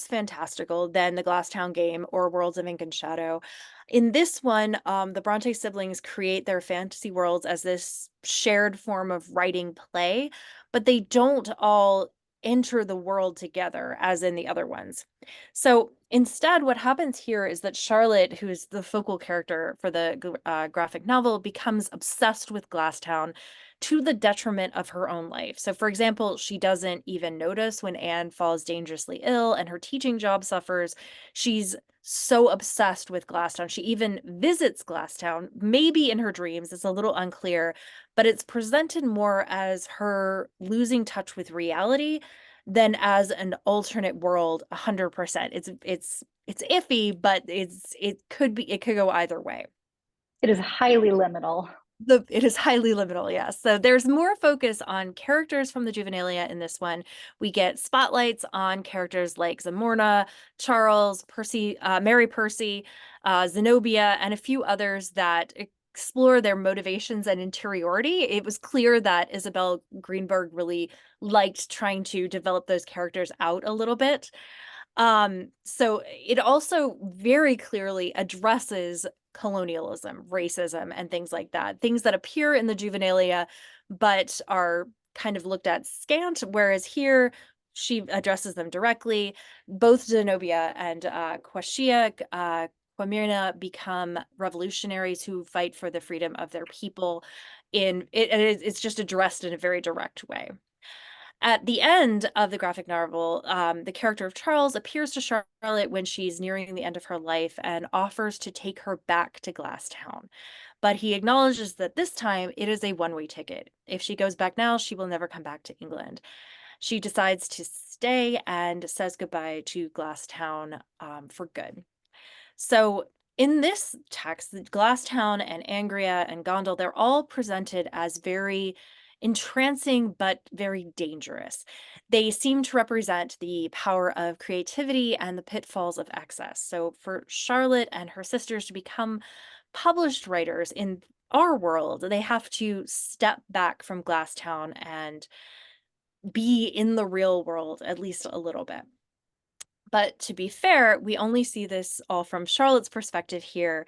fantastical than the Glasstown game or Worlds of Ink and Shadow. In this one, the Bronte siblings create their fantasy worlds as this shared form of writing play, but they don't all enter the world together as in the other ones. So instead, what happens here is that Charlotte, who is the focal character for the graphic novel, becomes obsessed with Glasstown to the detriment of her own life. So, for example, she doesn't even notice when Anne falls dangerously ill and her teaching job suffers. She's so obsessed with Glasstown. She even visits Glasstown, maybe in her dreams. It's a little unclear, but it's presented more as her losing touch with reality than as an alternate world 100%. It's iffy, but it could go either way.
It is highly liminal.
It is highly liminal, yes. So there's more focus on characters from the Juvenilia in this one. We get spotlights on characters like Zamorna, Charles, Percy, Mary Percy, Zenobia, and a few others that explore their motivations and interiority. It was clear that Isabel Greenberg really liked trying to develop those characters out a little bit. So it also very clearly addresses colonialism, racism, and things like that, things that appear in the Juvenilia, but are kind of looked at scant, whereas here she addresses them directly. Both Zenobia and Quamirna become revolutionaries who fight for the freedom of their people. It's just addressed in a very direct way. At the end of the graphic novel, the character of Charles appears to Charlotte when she's nearing the end of her life and offers to take her back to Glasstown. But he acknowledges that this time it is a one-way ticket. If she goes back now, she will never come back to England. She decides to stay and says goodbye to Glasstown for good. So in this text, Glasstown and Angria and Gondel, they're all presented as very entrancing but very dangerous. They seem to represent the power of creativity and the pitfalls of excess. So for Charlotte and her sisters to become published writers in our world, they have to step back from Glasstown and be in the real world at least a little bit. But to be fair, we only see this all from Charlotte's perspective here,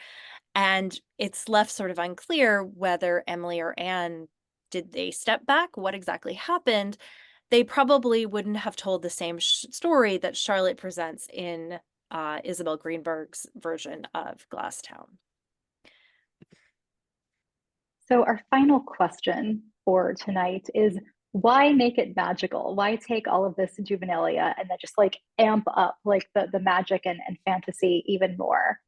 and it's left sort of unclear whether Emily or Anne did they step back? What exactly happened? They probably wouldn't have told the same story that Charlotte presents in Isabel Greenberg's version of Glasstown.
So our final question for tonight is, why make it magical? Why take all of this juvenilia and then just like amp up like the magic and fantasy even more?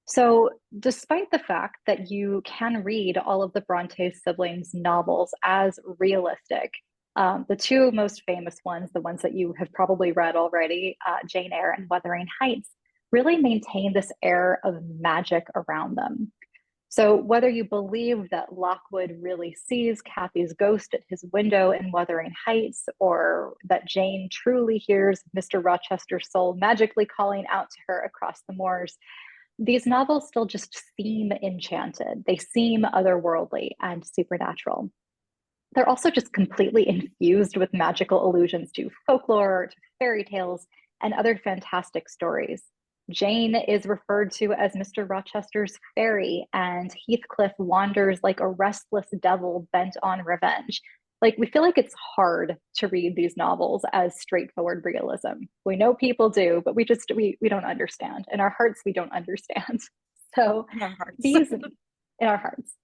So, despite the fact that you can read all of the Bronte siblings' novels as realistic, the two most famous ones, the ones that you have probably read already, Jane Eyre and Wuthering Heights, really maintain this air of magic around them. So, whether you believe that Lockwood really sees Kathy's ghost at his window in Wuthering Heights, or that Jane truly hears Mr. Rochester's soul magically calling out to her across the moors, these novels still just seem enchanted. They seem otherworldly and supernatural. They're also just completely infused with magical allusions to folklore, to fairy tales, and other fantastic stories. Jane is referred to as Mr. Rochester's fairy, and Heathcliff wanders like a restless devil bent on revenge. Like, we feel like it's hard to read these novels as straightforward realism. We know people do, but we don't understand. In our hearts, we don't understand. So
In our hearts.
these in our hearts.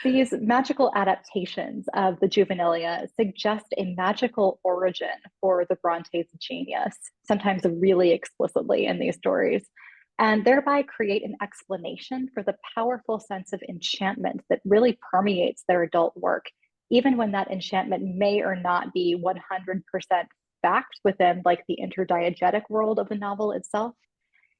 These magical adaptations of the Juvenilia suggest a magical origin for the Brontes' genius, sometimes really explicitly in these stories, and thereby create an explanation for the powerful sense of enchantment that really permeates their adult work, even when that enchantment may or not be 100% fact within like the interdiegetic world of the novel itself.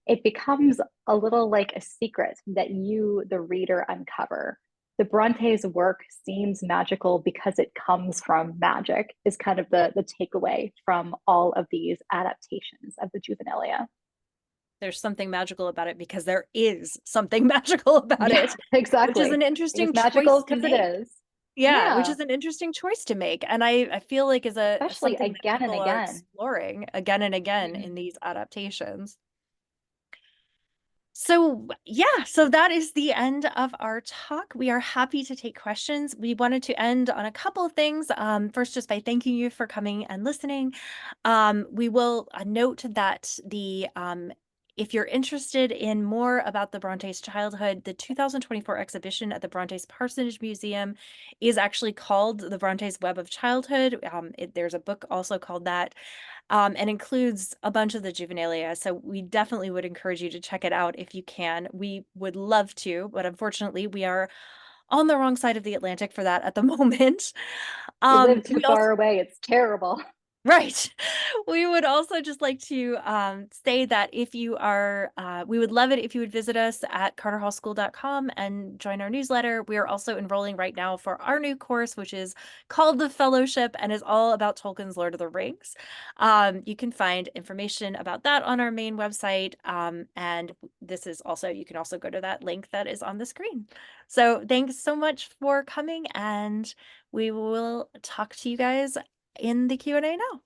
It becomes a little like a secret that you, the reader, uncover. The Brontes' work seems magical because it comes from magic, is kind of the takeaway from all of these adaptations of the Juvenilia.
There's something magical about it because there is something magical about
Yeah,
it, which is
exactly.
an
It is
interesting choice
magical
to
because it
make.
is.
Yeah, which
Yeah,
is an interesting choice to make. And I feel like is a
especially
something that
again and
people are
again.
exploring again and again in
Mhm.
these adaptations. So, yeah, so that is the end of our talk. We are happy to take questions. We wanted to end on a couple of things. First, just by thanking you for coming and listening. We will note that if you're interested in more about the Brontes' childhood, the 2024 exhibition at the Brontes Parsonage Museum is actually called The Brontes Web of Childhood. There's a book also called that, and includes a bunch of the juvenilia. So we definitely would encourage you to check it out if you can. We would love to, but unfortunately, we are on the wrong side of the Atlantic for that at the moment.
We live too
We also
far away. It's terrible.
Right. We would also just like to say that if you are, we would love it if you would visit us at carterhallschool.com and join our newsletter. We are also enrolling right now for our new course, which is called The Fellowship and is all about Tolkien's Lord of the Rings. You can find information about that on our main website. And this is also, you can also go to that link that is on the screen. So thanks so much for coming, and we will talk to you guys in the Q&A now.